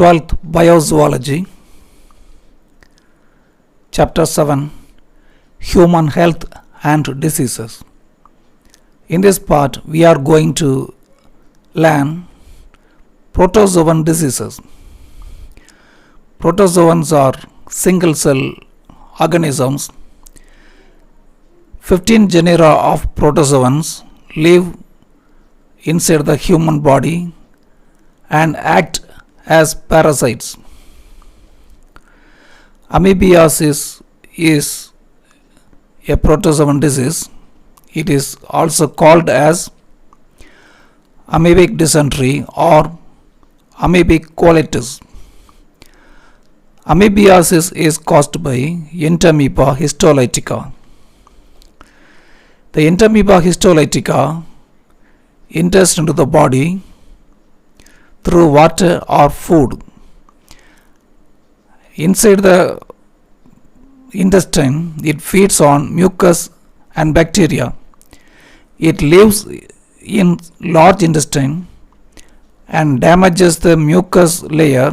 12th Bio-Zoology, Chapter 7, Human Health and Diseases. In this part, we are going to learn protozoan diseases. Protozoans are single-cell organisms. 15 genera of protozoans live inside the human body and act as parasites. Amoebiasis is a protozoan disease. It is also called as amoebic dysentery or amoebic colitis. Amoebiasis is caused by Entamoeba histolytica. The Entamoeba histolytica enters into the body through water or food. Inside the intestine, it feeds on mucus and bacteria. It lives in large intestine and damages the mucus layer.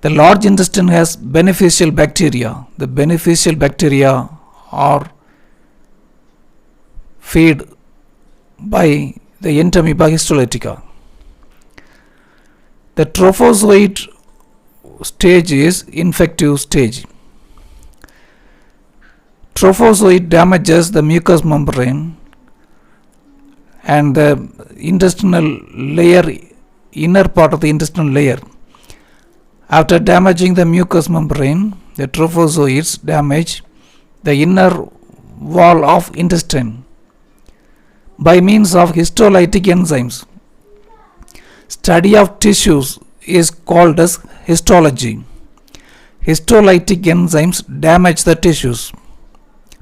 The large intestine has beneficial bacteria. The beneficial bacteria are fed by the Entamoeba histolytica. The trophozoite stage is infective stage. Trophozoite damages the mucous membrane and the intestinal layer, inner part of the intestinal layer. After damaging the mucous membrane, the trophozoites damage the inner wall of intestine by means of histolytic enzymes. Study of tissues is called as histology. Histolytic enzymes damage the tissues.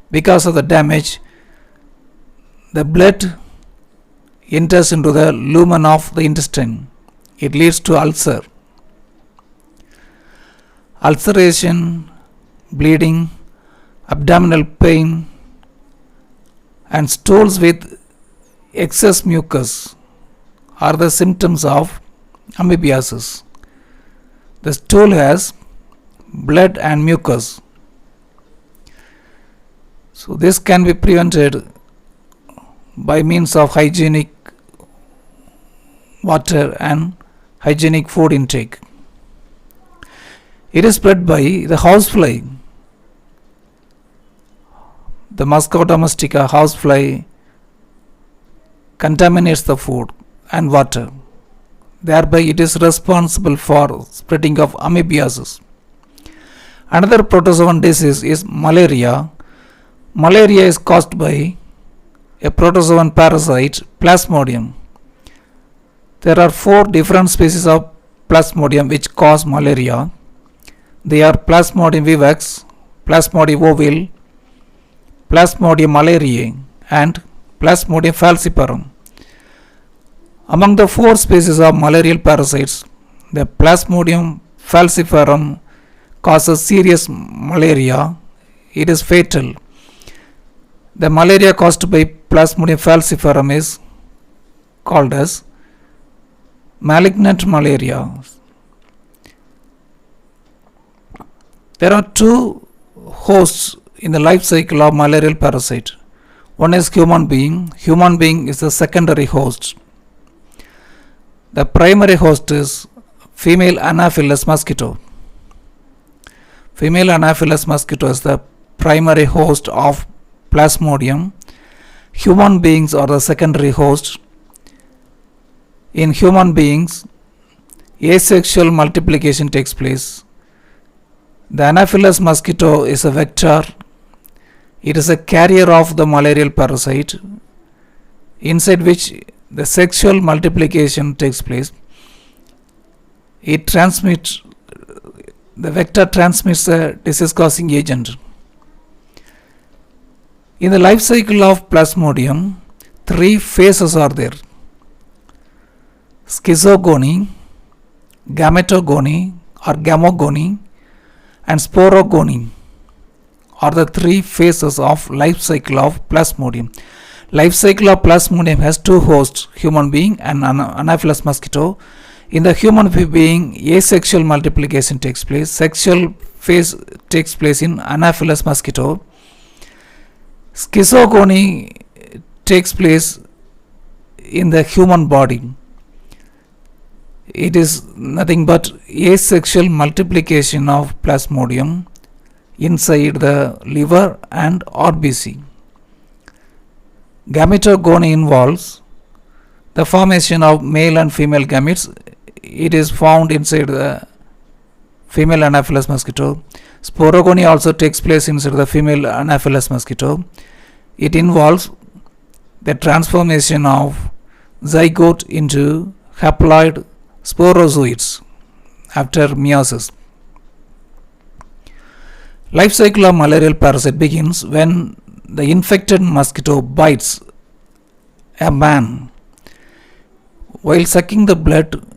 Because of the damage, the blood enters into the lumen of the intestine. It leads to ulcer. Ulceration, bleeding, abdominal pain, and stools with excess mucus are the symptoms of amoebiasis. The stool has blood and mucus. So this can be prevented by means of hygienic water and hygienic food intake. It is spread by the housefly. The Musca domestica housefly contaminates the food and water. Thereby it is responsible for spreading of amoebiasis. Another protozoan disease is malaria. Malaria is caused by a protozoan parasite, Plasmodium. There are 4 different species of Plasmodium which cause malaria. They are Plasmodium vivax, Plasmodium ovale, Plasmodium malariae and Plasmodium falciparum. Among the 4 species of malarial parasites, the Plasmodium falciparum causes serious malaria. It is fatal. The malaria caused by Plasmodium falciparum is called as malignant malaria. There are 2 hosts in the life cycle of malarial parasite. One is human being. Human being is the secondary host. The primary host is female Anopheles mosquito. Female Anopheles mosquito is the primary host of Plasmodium. Human beings are the secondary host. In human beings, asexual multiplication takes place. The Anopheles mosquito is a vector. It is a carrier of the malarial parasite, inside which the sexual multiplication takes place. The vector transmits a disease-causing agent. In the life cycle of Plasmodium, 3 phases are there. Schizogony, gametogony or gamogony, and sporogony are the 3 phases of life cycle of Plasmodium. Life cycle of Plasmodium has 2 hosts, human being and Anopheles mosquito. In the human being, asexual multiplication takes place. Sexual phase takes place in Anopheles mosquito. Schizogony takes place in the human body. It is nothing but asexual multiplication of Plasmodium inside the liver and RBC. Gametogony involves the formation of male and female gametes. It is found inside the female Anopheles mosquito. Sporogony also takes place inside the female Anopheles mosquito. It involves the transformation of zygote into haploid sporozoids after meiosis. Life cycle of malarial parasite begins when the infected mosquito bites a man. While sucking the blood,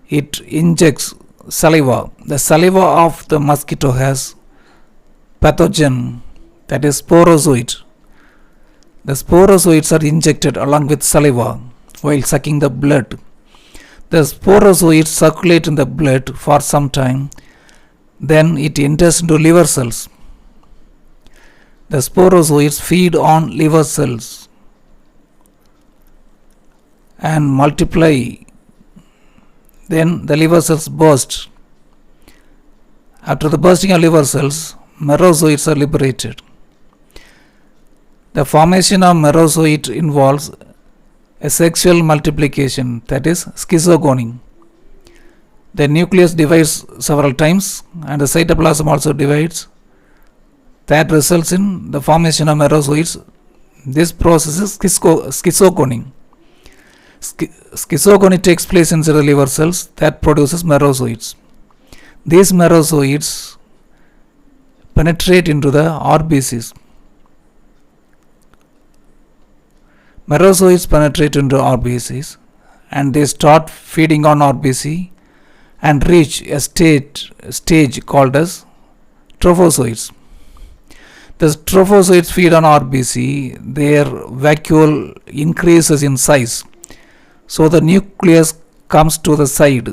it injects saliva. The saliva of the mosquito has pathogen, that is sporozoid. The sporozoids are injected along with saliva while sucking the blood. The sporozoids circulate in the blood for some time, then it enters into liver cells. The sporozoids feed on liver cells and multiply. Then the liver cells burst. After the bursting of liver cells, merozoids are liberated. The formation of merozoid involves a sexual multiplication, that is schizogony. The nucleus divides several times and the cytoplasm also divides. That results in the formation of merozoids. This process is schizogony. Schizogony takes place inside the liver cells that produces merozoids. These merozoids penetrate into the RBCs. Merozoids penetrate into RBCs and they start feeding on RBC and reach a stage called as trophozoids. The trophozoids feed on RBC, their vacuole increases in size. So the nucleus comes to the side,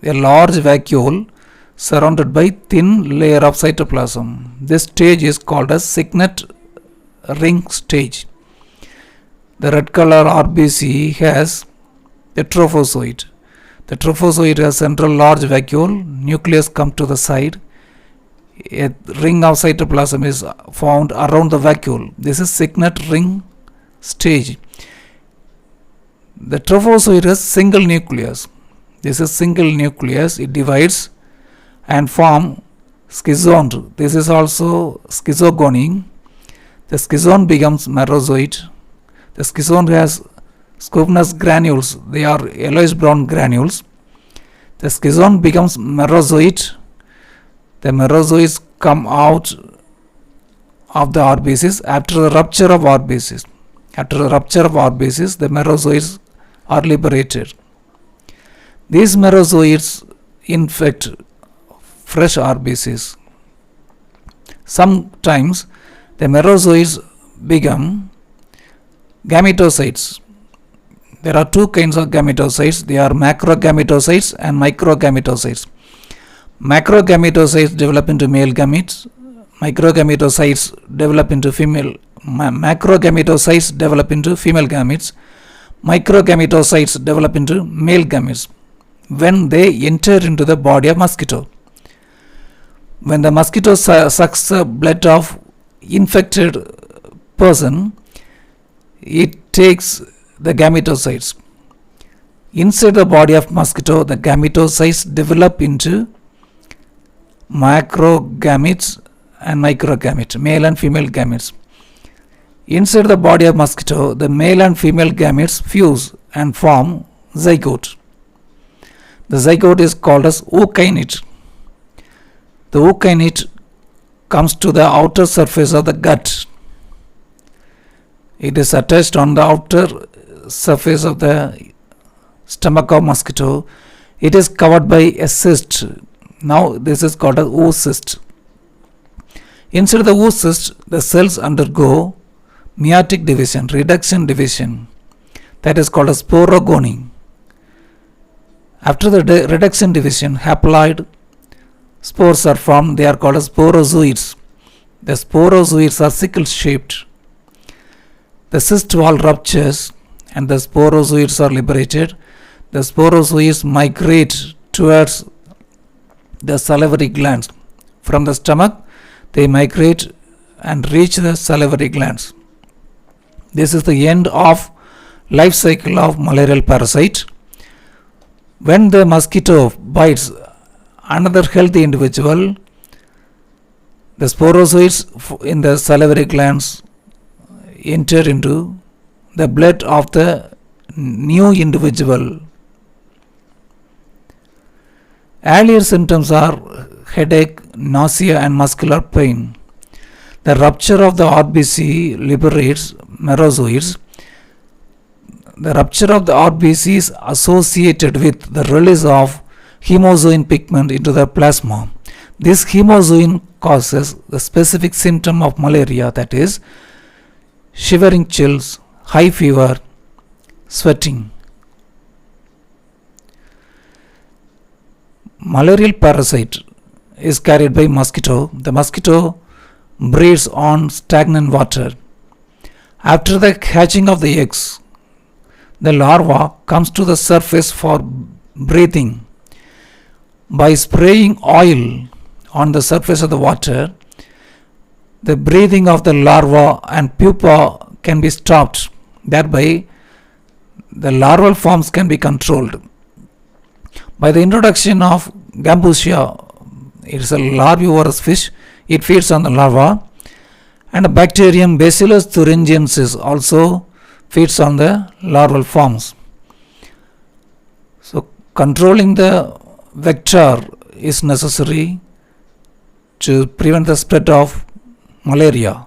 a large vacuole surrounded by thin layer of cytoplasm. This stage is called as signet ring stage. The red color RBC has the trophozoid. The trophozoid has central large vacuole, nucleus come to the side. A ring of cytoplasm is found around the vacuole. This is signet ring stage. The trophozoid has single nucleus. This is single nucleus. It divides and form schizone. This is also schizogony. The schizone becomes merozoid. The schizone has squamous granules. They are yellowish brown granules. The schizone becomes merozoid. The merozoids come out of the RBCs after the rupture of RBCs. After the rupture of RBCs, the merozoids are liberated. These merozoids infect fresh RBCs. Sometimes the merozoids become gametocytes. There are two kinds of gametocytes. They are macrogametocytes and microgametocytes. Macrogametocytes develop into male gametes. Microgametocytes develop into female. Macrogametocytes develop into female gametes. Microgametocytes develop into male gametes when they enter into the body of mosquito. When the mosquito sucks the blood of infected person, it takes the gametocytes. Inside the body of mosquito, the gametocytes develop into macrogametes and microgametes, male and female gametes. Inside the body of mosquito, the male and female gametes fuse and form zygote. The zygote is called as ookinete. The ookinete comes to the outer surface of the gut. It is attached on the outer surface of the stomach of mosquito. It is covered by a cyst. Now this is called as oocyst. Inside the oocyst, the cells undergo meiotic division, reduction division. That is called as sporogony. After the reduction division, haploid spores are formed. They are called as sporozoids. The sporozoids are sickle shaped. The cyst wall ruptures and the sporozoids are liberated. The sporozoids migrate towards the salivary glands. From the stomach, they migrate and reach the salivary glands. This is the end of life cycle of malarial parasite. When the mosquito bites another healthy individual, the sporozoids in the salivary glands enter into the blood of the new individual. Earlier symptoms are headache, nausea and muscular pain. The rupture of the RBC liberates merozoids. The rupture of the RBC is associated with the release of hemozoin pigment into the plasma. This hemozoin causes the specific symptom of malaria, that is shivering chills, high fever, sweating. Malarial parasite is carried by mosquito. The mosquito breeds on stagnant water. After the hatching of the eggs, the larva comes to the surface for breathing. By spraying oil on the surface of the water, the breathing of the larva and pupa can be stopped. Thereby, the larval forms can be controlled. By the introduction of gambusia, it is a larvivorous fish. It feeds on the larva, and a bacterium Bacillus thuringiensis also feeds on the larval forms. So controlling the vector is necessary to prevent the spread of malaria.